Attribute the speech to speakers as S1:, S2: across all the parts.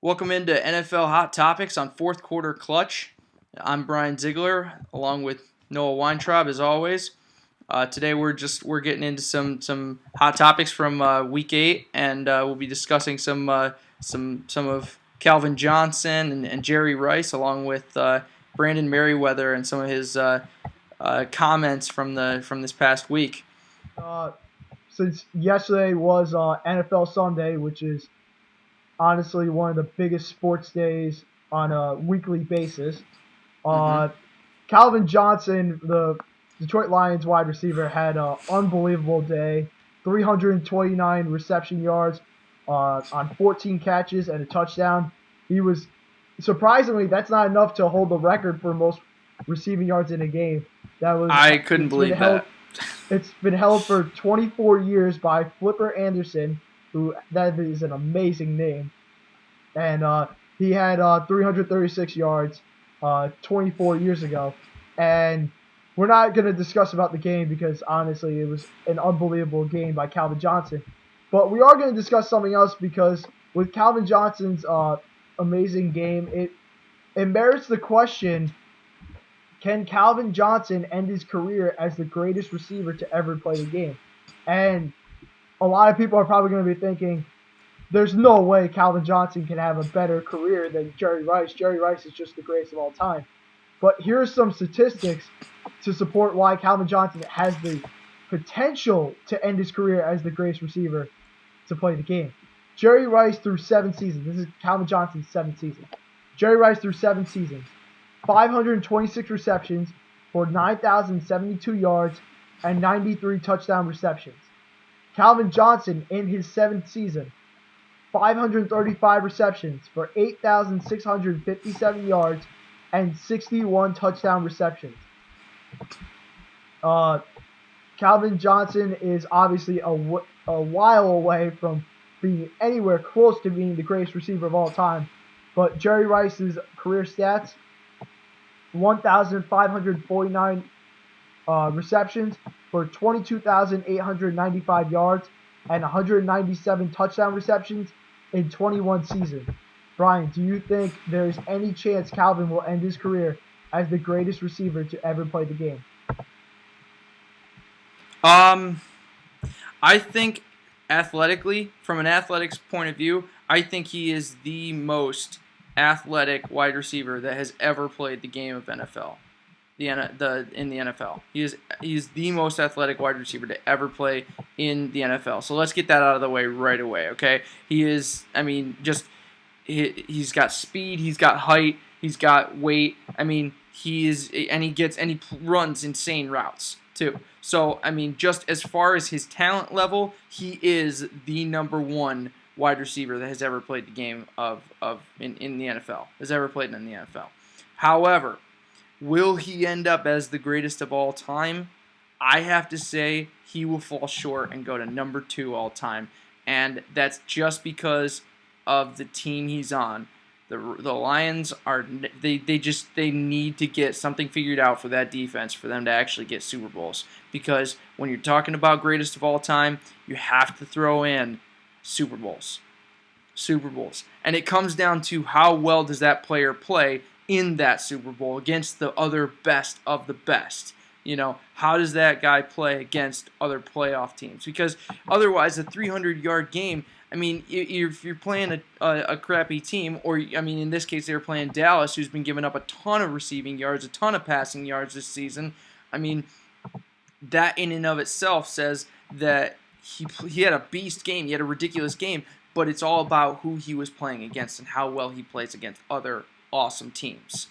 S1: Welcome into NFL Hot Topics on Fourth Quarter Clutch. I'm Brian Zeigler, along with Noah Weintraub, as always. Today we're getting into some hot topics from Week 8, and we'll be discussing some of Calvin Johnson and Jerry Rice, along with Brandon Meriweather and some of his comments from this past week.
S2: Since yesterday was NFL Sunday, which is honestly one of the biggest sports days on a weekly basis. Calvin Johnson, the Detroit Lions wide receiver, had an unbelievable day. 329 reception yards on 14 catches and a touchdown. He was surprisingly, that's not enough to hold the record for most receiving yards in a game.
S1: I couldn't believe that.
S2: It's been held for 24 years by Flipper Anderson, who that is an amazing name. And he had 336 yards 24 years ago. And we're not going to discuss about the game because, honestly, it was an unbelievable game by Calvin Johnson. But we are going to discuss something else because with Calvin Johnson's amazing game, it merits the question, can Calvin Johnson end his career as the greatest receiver to ever play the game? And a lot of people are probably going to be thinking, there's no way Calvin Johnson can have a better career than Jerry Rice. Jerry Rice is just the greatest of all time. But here are some statistics to support why Calvin Johnson has the potential to end his career as the greatest receiver to play the game. Jerry Rice through 7 seasons. This is Calvin Johnson's 7th season. Jerry Rice through 7 seasons. 526 receptions for 9,072 yards and 93 touchdown receptions. Calvin Johnson in his 7th season, 535 receptions for 8,657 yards and 61 touchdown receptions. Calvin Johnson is obviously a while away from being anywhere close to being the greatest receiver of all time, but Jerry Rice's career stats: 1,549 receptions for 22,895 yards and 197 touchdown receptions in 21 seasons. Brian, do you think there's any chance Calvin will end his career as the greatest receiver to ever play the game?
S1: I think athletically, from an athletics point of view, I think he is the most athletic wide receiver that has ever played the game of NFL. In the NFL, he is the most athletic wide receiver to ever play in the NFL. So let's get that out of the way right away, okay? He is, I mean, he's got speed, he's got height, he's got weight. I mean, he runs insane routes too. So I mean, just as far as his talent level, he is the number one wide receiver that has ever played the game in the NFL, has ever played in the NFL. However, will he end up as the greatest of all time? I have to say he will fall short and go to number 2 all time, and that's just because of the team he's on. The Lions they need to get something figured out for that defense for them to actually get Super Bowls, because when you're talking about greatest of all time, you have to throw in Super Bowls. And it comes down to how well does that player play in that Super Bowl against the other best of the best. You know, how does that guy play against other playoff teams? Because otherwise, a 300-yard game, I mean, if you're playing a crappy team, or, I mean, in this case, they were playing Dallas, who's been giving up a ton of receiving yards, a ton of passing yards this season. I mean, that in and of itself says that he had a beast game, he had a ridiculous game, but it's all about who he was playing against and how well he plays against other awesome teams.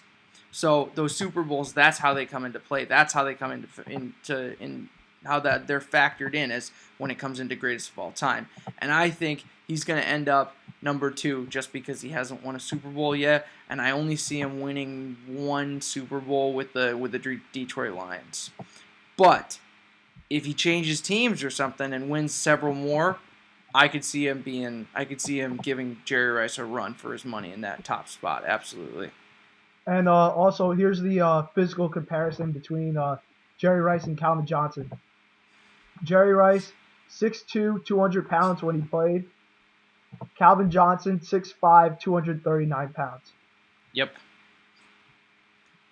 S1: So those Super Bowls, that's how they come into play. That's how they come into how that they're factored in as when it comes into greatest of all time. And I think he's going to end up number 2 just because he hasn't won a Super Bowl yet, and I only see him winning 1 Super Bowl with the Detroit Lions. But if he changes teams or something and wins several more, I could see him giving Jerry Rice a run for his money in that top spot. Absolutely.
S2: And also, here's the physical comparison between Jerry Rice and Calvin Johnson. Jerry Rice, 6'2", 200 pounds when he played. Calvin Johnson, 6'5", 239 pounds.
S1: Yep.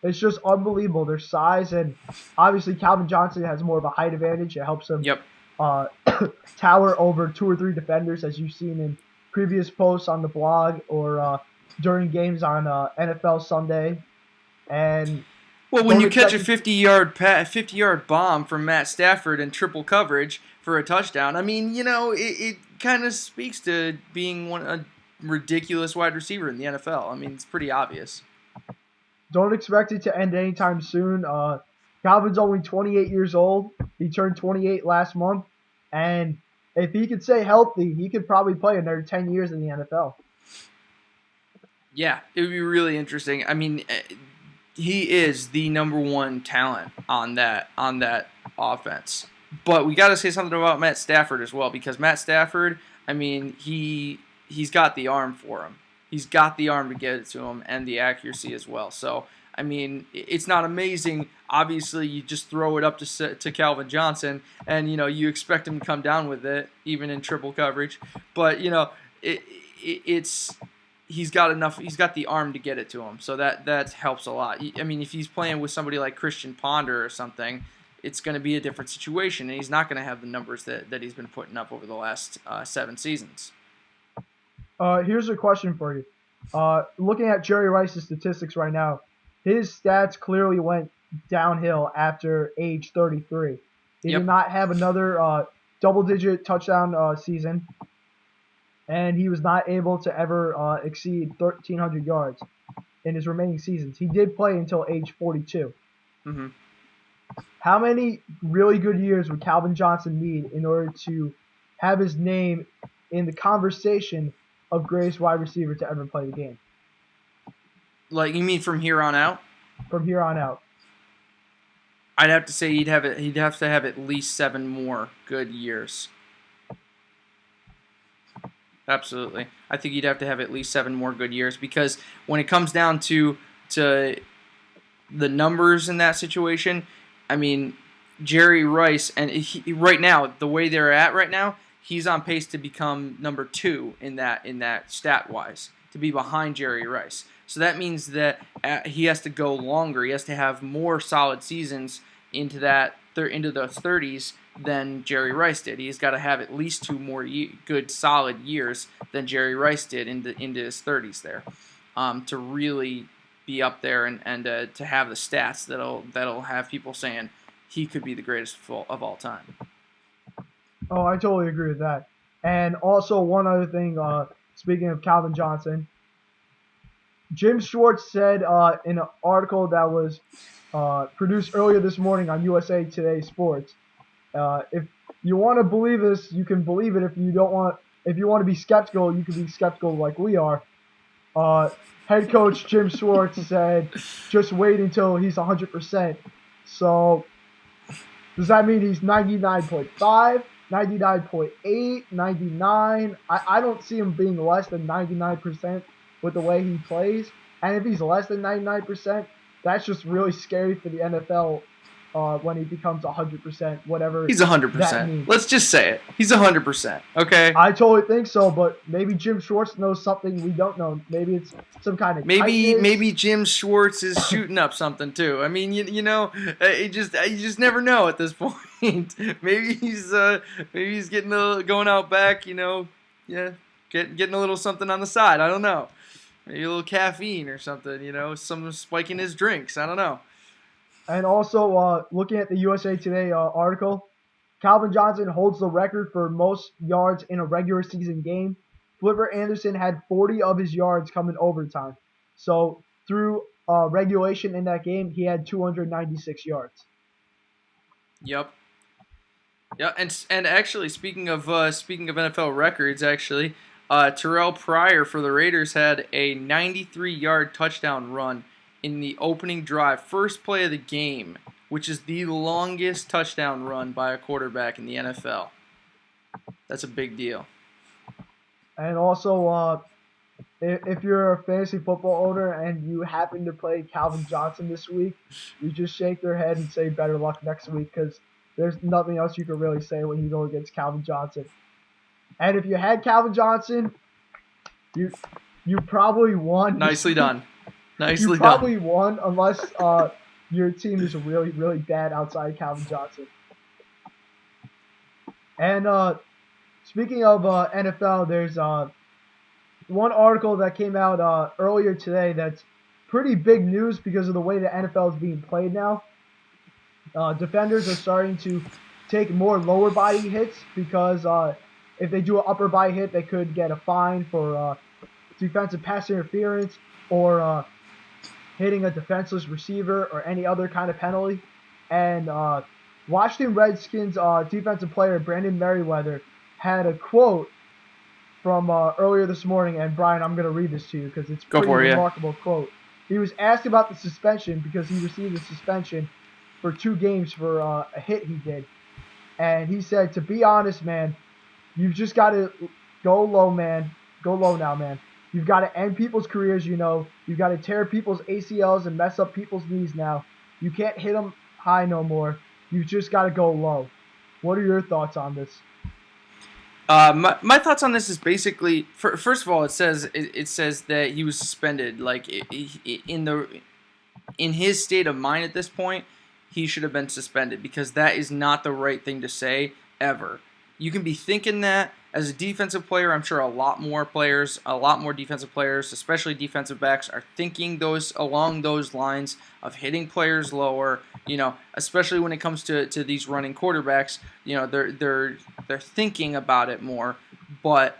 S2: It's just unbelievable, their size, and obviously Calvin Johnson has more of a height advantage. It helps him
S1: Yep.
S2: tower over 2 or 3 defenders, as you've seen in previous posts on the blog or during games on NFL Sunday. And
S1: Well, when
S2: don't
S1: you catch
S2: expect
S1: a 50-yard bomb from Matt Stafford in triple coverage for a touchdown, I mean, it kind of speaks to being a ridiculous wide receiver in the NFL. I mean, it's pretty obvious.
S2: Don't expect it to end anytime soon. Calvin's only 28 years old. He turned 28 last month. And if he could stay healthy, he could probably play another 10 years in the NFL.
S1: Yeah, it would be really interesting. I mean, he is the number one talent on that offense. But we got to say something about Matt Stafford as well, because Matt Stafford, I mean, he's got the arm for him. He's got the arm to get it to him and the accuracy as well. So, I mean, it's not amazing. Obviously, you just throw it up to Calvin Johnson, and you expect him to come down with it, even in triple coverage. But it's he's got enough. He's got the arm to get it to him, so that helps a lot. I mean, if he's playing with somebody like Christian Ponder or something, it's going to be a different situation, and he's not going to have the numbers that he's been putting up over the last 7 seasons.
S2: Here's a question for you. Looking at Jerry Rice's statistics right now, his stats clearly went downhill after age 33. He did not have another double-digit touchdown season, and he was not able to ever exceed 1,300 yards in his remaining seasons. He did play until age 42.
S1: Mm-hmm.
S2: How many really good years would Calvin Johnson need in order to have his name in the conversation of greatest wide receiver to ever play the game?
S1: Like, you mean from here on out?
S2: From here on out.
S1: I'd have to say he'd have to have at least 7 more good years. Absolutely. I think he'd have to have at least 7 more good years, because when it comes down to the numbers in that situation, I mean, Jerry Rice, and right now, the way they're at right now, he's on pace to become number 2 in that stat-wise, to be behind Jerry Rice. So that means that he has to go longer. He has to have more solid seasons into the 30s than Jerry Rice did. He's got to have at least 2 more good, solid years than Jerry Rice did into his 30s there, to really be up there and to have the stats that'll have people saying he could be the greatest of all time.
S2: Oh, I totally agree with that. And also one other thing, speaking of Calvin Johnson, Jim Schwartz said in an article that was produced earlier this morning on USA Today Sports, if you want to believe this, you can believe it. If you want to be skeptical, you can be skeptical like we are. Head coach Jim Schwartz said, just wait until he's 100%. So does that mean he's 99.5, 99.8, 99? I don't see him being less than 99% with the way he plays. And if he's less than 99%, that's just really scary for the NFL when he becomes 100%, whatever.
S1: He's 100%. Let's just say it. He's 100%. Okay.
S2: I totally think so, but maybe Jim Schwartz knows something we don't know. Maybe it's some kind of
S1: maybe Jim Schwartz is shooting up something too. I mean, you just never know at this point. maybe he's getting going out back. Getting a little something on the side. I don't know. Maybe a little caffeine or something. Some spike in his drinks. I don't know.
S2: And also, looking at the USA Today article, Calvin Johnson holds the record for most yards in a regular season game. Flipper Anderson had 40 of his yards come in overtime. So through regulation in that game, he had 296 yards.
S1: Yep. Yeah, and actually, speaking of NFL records, actually, Terrell Pryor for the Raiders had a 93-yard touchdown run in the opening drive, first play of the game, which is the longest touchdown run by a quarterback in the NFL. That's a big deal.
S2: And also, if you're a fantasy football owner and you happen to play Calvin Johnson this week, you just shake their head and say better luck next week, because there's nothing else you can really say when you go against Calvin Johnson. And if you had Calvin Johnson, You you probably won.
S1: Nicely done.
S2: You
S1: Nicely done.
S2: probably won unless your team is really really bad outside Calvin Johnson. And speaking of NFL, there's one article that came out earlier today that's pretty big news because of the way the NFL is being played now. Defenders are starting to take more lower body hits because if they do an upper body hit, they could get a fine for defensive pass interference or hitting a defenseless receiver or any other kind of penalty. And Washington Redskins defensive player Brandon Meriweather had a quote from earlier this morning. And Brian, I'm going to read this to you because it's a
S1: Go
S2: pretty
S1: for it, yeah.
S2: remarkable quote. He was asked about the suspension because he received a suspension for 2 games for a hit he did. And he said, to be honest, man, you've just got to go low, man. Go low now, man. You've got to end people's careers, you know. You've got to tear people's ACLs and mess up people's knees now. You can't hit them high no more. You've just got to go low. What are your thoughts on this?
S1: My thoughts on this is basically, first of all, it says that he was suspended. Like in his state of mind at this point, he should have been suspended because that is not the right thing to say ever. You can be thinking that as a defensive player. I'm sure a lot more defensive players, especially defensive backs, are thinking along those lines of hitting players lower. You know, especially when it comes to these running quarterbacks. You know, they're thinking about it more, but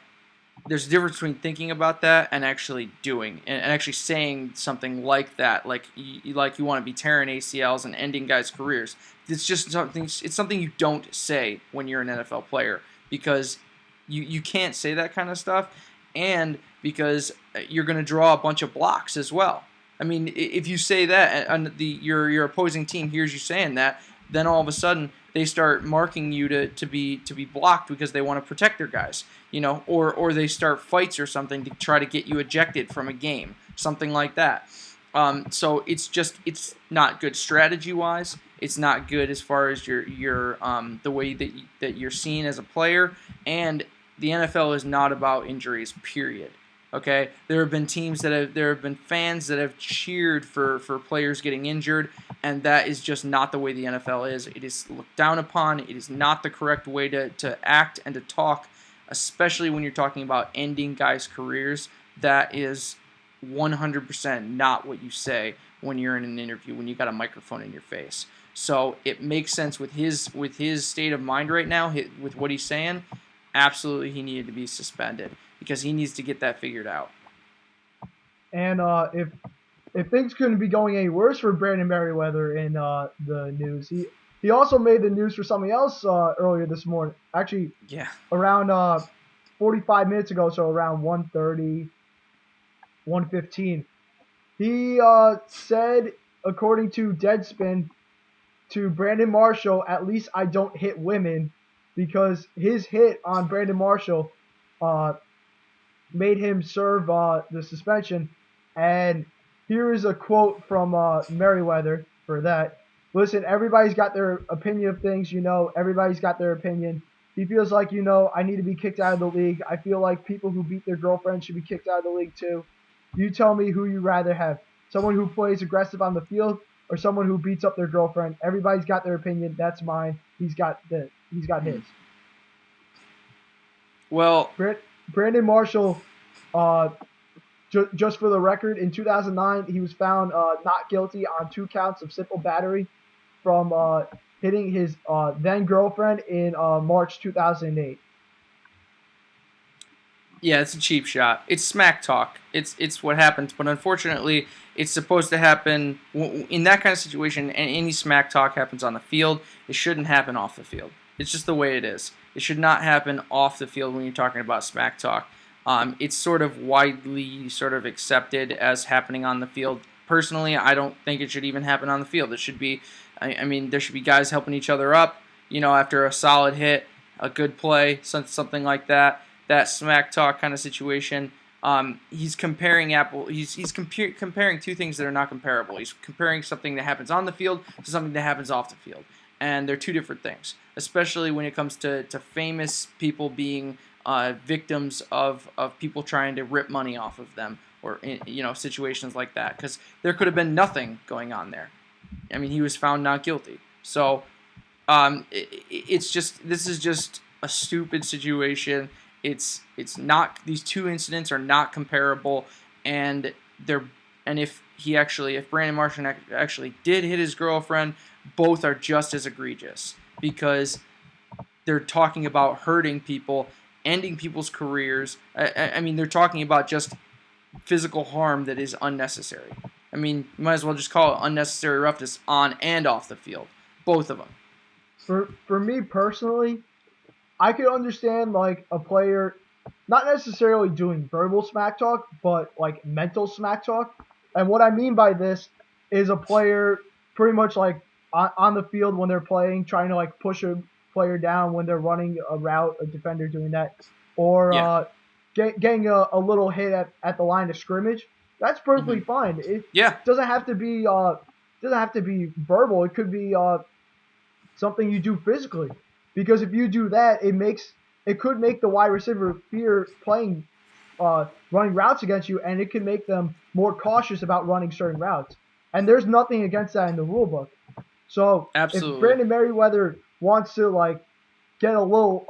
S1: there's a difference between thinking about that and actually doing and actually saying something like that, like you want to be tearing ACLs and ending guys' careers. It's just something. It's something you don't say when you're an NFL player because you can't say that kind of stuff, and because you're going to draw a bunch of blocks as well. I mean, if you say that and your opposing team hears you saying that, then all of a sudden they start marking you to be blocked because they want to protect their guys, you know, or they start fights or something to try to get you ejected from a game, something like that. So it's not good strategy wise. It's not good as far as your the way that you're seen as a player, and the NFL is not about injuries. Period. Okay, there have been there have been fans that have cheered for players getting injured, and that is just not the way the NFL is. It is looked down upon. It is not the correct way to act and to talk, especially when you're talking about ending guys' careers. That is 100% not what you say when you're in an interview, when you got a microphone in your face. So it makes sense with his state of mind right now, with what he's saying. Absolutely, he needed to be suspended because he needs to get that figured out.
S2: And if things couldn't be going any worse for Brandon Meriweather in the news, he also made the news for something else earlier this morning. Actually,
S1: yeah,
S2: around 45 minutes ago, so around 1:30, 1:15. He said, according to Deadspin, to Brandon Marshall, at least I don't hit women, because his hit on Brandon Marshall made him serve the suspension. And here is a quote from Meriweather for that. Listen, everybody's got their opinion of things, you know. Everybody's got their opinion. He feels like, you know, I need to be kicked out of the league. I feel like people who beat their girlfriend should be kicked out of the league too. You tell me who you'd rather have. Someone who plays aggressive on the field or someone who beats up their girlfriend. Everybody's got their opinion. That's mine. He's got his.
S1: Well,
S2: Brandon Marshall, just for the record, in 2009, he was found not guilty on 2 counts of simple battery from hitting his then girlfriend in March 2008.
S1: yeah, it's a cheap shot. It's smack talk. It's what happens, but unfortunately, it's supposed to happen in that kind of situation. And any smack talk happens on the field. It shouldn't happen off the field. It's just the way it is. It should not happen off the field when you're talking about smack talk. It's sort of widely sort of accepted as happening on the field. Personally, I don't think it should even happen on the field. It should be, I mean, there should be guys helping each other up, you know, after a solid hit, a good play, something like that. That smack talk kind of situation. He's comparing comparing 2 things that are not comparable. He's comparing something that happens on the field to something that happens off the field, and they're 2 different things. Especially when it comes to famous people being victims of people trying to rip money off of them, or situations like that, because there could have been nothing going on there. I mean, he was found not guilty. So this is just a stupid situation. It's not, these two incidents are not comparable, and if Brandon Marshall actually did hit his girlfriend, both are just as egregious, because they're talking about hurting people, ending people's careers. I mean, they're talking about just physical harm that is unnecessary. I mean, you might as well just call it unnecessary roughness on and off the field, both of them.
S2: For me personally, I could understand like a player not necessarily doing verbal smack talk, but like mental smack talk. And what I mean by this is a player pretty much like on the field when they're playing, trying to like push a player down when they're running a route, a defender doing that, or getting a little hit at the line of scrimmage. That's perfectly fine. It doesn't have to be verbal. It could be something you do physically, because if you do that, it could make the wide receiver fear playing running routes against you, and it can make them more cautious about running certain routes. And there's nothing against that in the rule book. So
S1: absolutely,
S2: if Brandon Meriweather wants to like get a little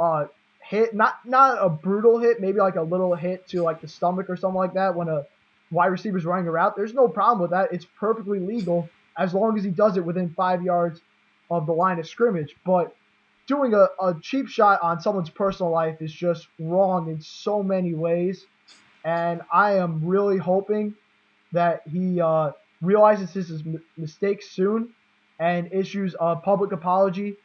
S2: hit, not a brutal hit, maybe like a little hit to like the stomach or something like that when a wide receiver's running a route, there's no problem with that. It's perfectly legal as long as he does it within 5 yards of the line of scrimmage. But doing a cheap shot on someone's personal life is just wrong in so many ways. And I am really hoping that he realizes his mistake soon and issues a public apology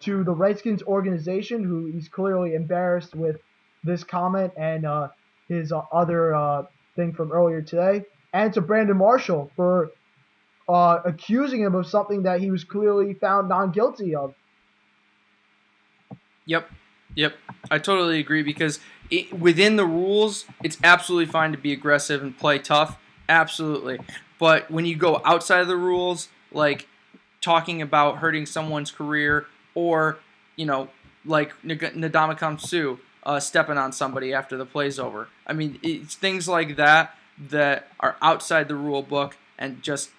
S2: to the Redskins organization, who he's clearly embarrassed with this comment and his other thing from earlier today, and to Brandon Marshall for accusing him of something that he was clearly found non-guilty of.
S1: Yep. I totally agree, because within the rules, it's absolutely fine to be aggressive and play tough. Absolutely. But when you go outside of the rules, like talking about hurting someone's career, or, like Ndamukong Suh stepping on somebody after the play's over. I mean, it's things like that are outside the rule book and just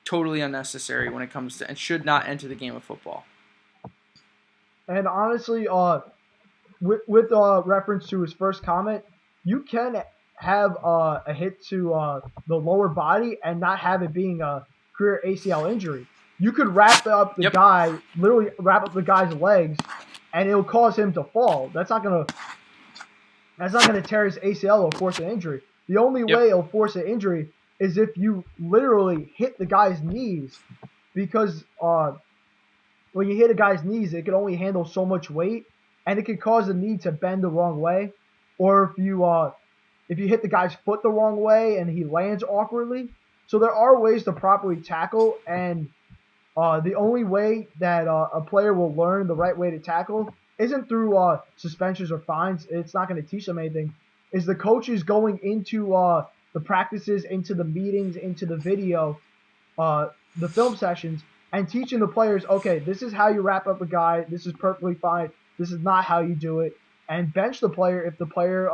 S1: totally unnecessary when it comes to, and should not enter the game of football.
S2: And honestly, with reference to his first comment, you can have a hit to the lower body and not have it being a career ACL injury. You could wrap up the guy, literally wrap up the guy's legs, and it'll cause him to fall. That's not gonna tear his ACL or force an injury. The only way it'll force an injury is if you literally hit the guy's knees, because when you hit a guy's knees, it can only handle so much weight, and it can cause the knee to bend the wrong way. Or if you hit the guy's foot the wrong way and he lands awkwardly. So there are ways to properly tackle, and the only way that a player will learn the right way to tackle isn't through suspensions or fines. It's not going to teach them anything. Is the coaches going into the practices, into the meetings, into the video, the film sessions, and teaching the players, okay, this is how you wrap up a guy. This is perfectly fine. This is not how you do it. And bench the player if the player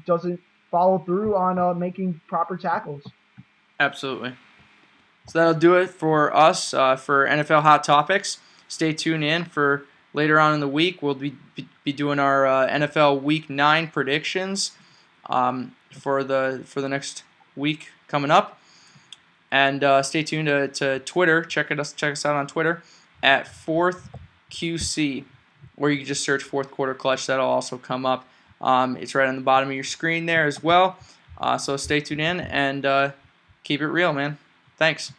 S2: doesn't follow through on making proper tackles.
S1: Absolutely. So that'll do it for us for NFL Hot Topics. Stay tuned in for later on in the week. We'll be doing our NFL Week 9 predictions for the next week coming up. And stay tuned to Twitter. Check us out on Twitter at 4thQC, where you can just search Fourth Quarter Clutch. That'll also come up. It's right on the bottom of your screen there as well. So stay tuned in and keep it real, man. Thanks.